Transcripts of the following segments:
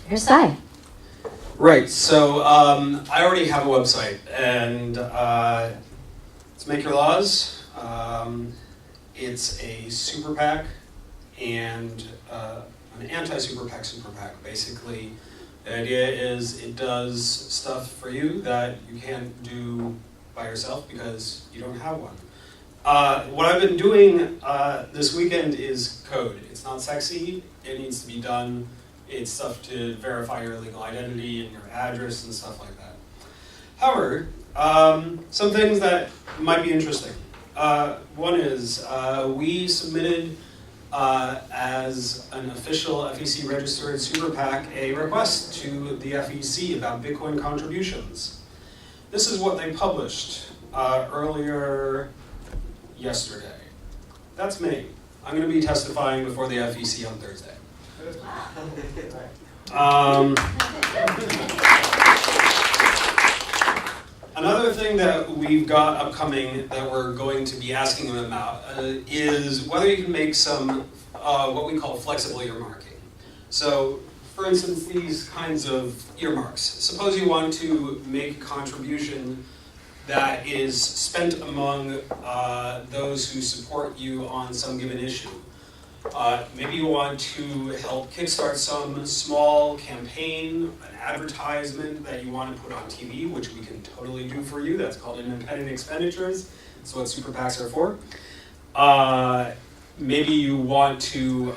Here's Sai. Right, so I already have a website, and it's Make Your Laws. It's a super PAC and an anti-super PAC. Basically, the idea is it does stuff for you that you can't do by yourself because you don't have one. What I've been doing this weekend is code. It's not sexy, it needs to be done. It's stuff to verify your legal identity and your address and stuff like that. However, some things that might be interesting. One is we submitted as an official FEC registered super PAC a request to the FEC about Bitcoin contributions. This is what they published earlier yesterday. That's me. I'm going to be testifying before the FEC on Thursday. Another thing that we've got upcoming that we're going to be asking them about is whether you can make some what we call flexible earmarking. So, for instance, these kinds of earmarks. Suppose you want to make a contribution that is spent among those who support you on some given issue. Maybe you want to help kickstart some small campaign, an advertisement that you want to put on TV, which we can totally do for you. That's called independent expenditures. That's what super PACs are for. Maybe you want to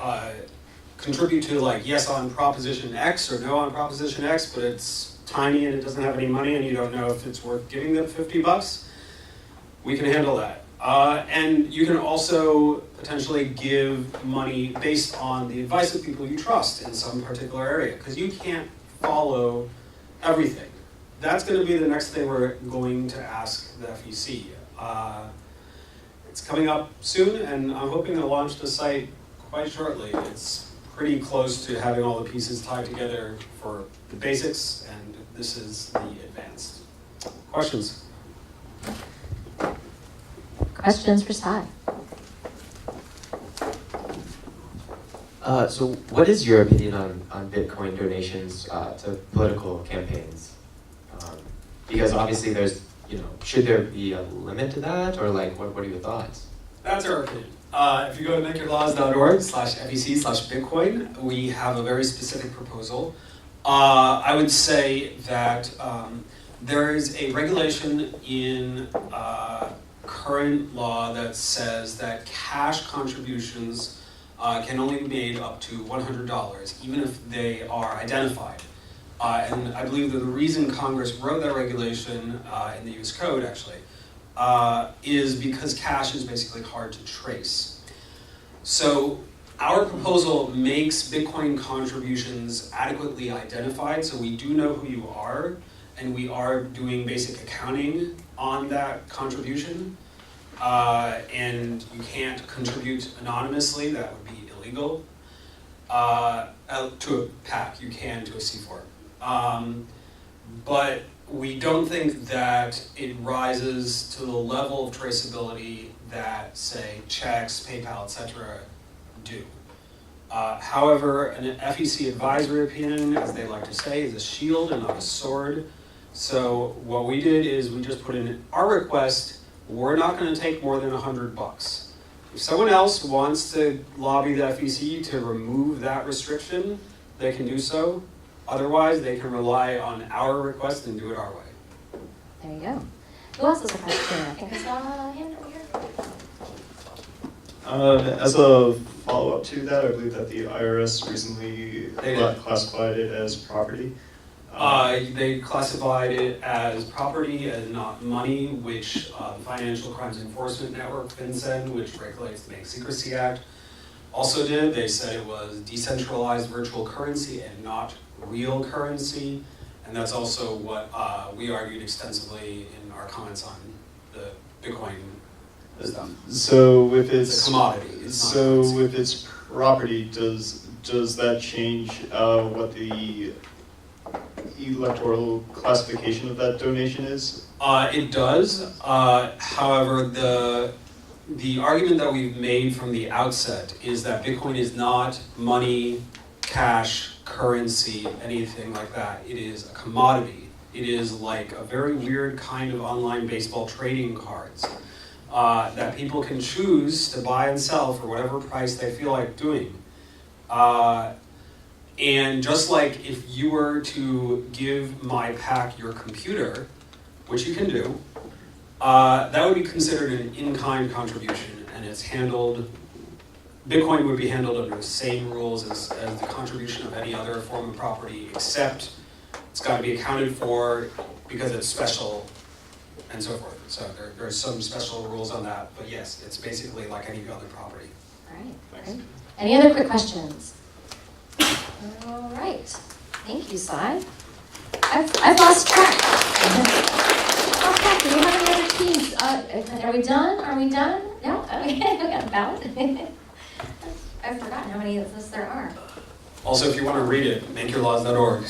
contribute to like yes on Proposition X or no on Proposition X, but it's tiny and it doesn't have any money and you don't know if it's worth giving them $50. We can handle that. And you can also potentially give money based on the advice of people you trust in some particular area, because you can't follow everything. That's going to be the next thing we're going to ask the FEC. It's coming up soon, and I'm hoping to launch the site quite shortly. It's pretty close to having all the pieces tied together for the basics, and this is the advanced. Questions? Questions for Sai? So what is your opinion on Bitcoin donations to political campaigns? Because obviously there's, should there be a limit to that, or like, what are your thoughts? That's our opinion. If you go to makeyourlaws.org/FEC/Bitcoin, we have a very specific proposal. I would say that there is a regulation in current law that says that cash contributions can only be made up to $100, even if they are identified. And I believe that the reason Congress wrote that regulation in the US Code, actually, is because cash is basically hard to trace. So our proposal makes Bitcoin contributions adequately identified, so we do know who you are, and we are doing basic accounting on that contribution. And you can't contribute anonymously, that would be illegal. To a PAC, you can to a C4. But we don't think that it rises to the level of traceability that, say, checks, PayPal, etc. do. However, an FEC advisory opinion, as they like to say, is a shield and not a sword. So what we did is we just put in our request. We're not going to take more than $100. If someone else wants to lobby the FEC to remove that restriction, they can do so. Otherwise, they can rely on our request and do it our way. There you go. Who else has a question? I think I saw a hand over here. As a follow-up to that, I believe that the IRS recently classified it as property. They classified it as property and not money, which the Financial Crimes Enforcement Network, FinCEN, which regulates the Bank Secrecy Act, also did. They said it was decentralized virtual currency and not real currency. And that's also what we argued extensively in our comments on the Bitcoin stuff. So if It's a commodity. It's not currency. if it's property, does that change what the electoral classification of that donation is? It does. However, the argument that we've made from the outset is that Bitcoin is not money, cash, currency, anything like that. It is a commodity. It is like a very weird kind of online baseball trading cards that people can choose to buy and sell for whatever price they feel like doing. And just like if you were to give my PAC your computer, which you can do, that would be considered an in-kind contribution, and it's handled, Bitcoin would be handled under the same rules as the contribution of any other form of property, except it's got to be accounted for because it's special and so forth. So there are some special rules on that, but yes, it's basically like any other property. All right, great. Any other quick questions? All right, thank you, Cy. I've lost track. Okay, do we have any other keys? Are we done? Are we done? No? Okay, we got a ballot. I've forgotten how many of this there are. Also, if you want to read it, makeyourlaws.org.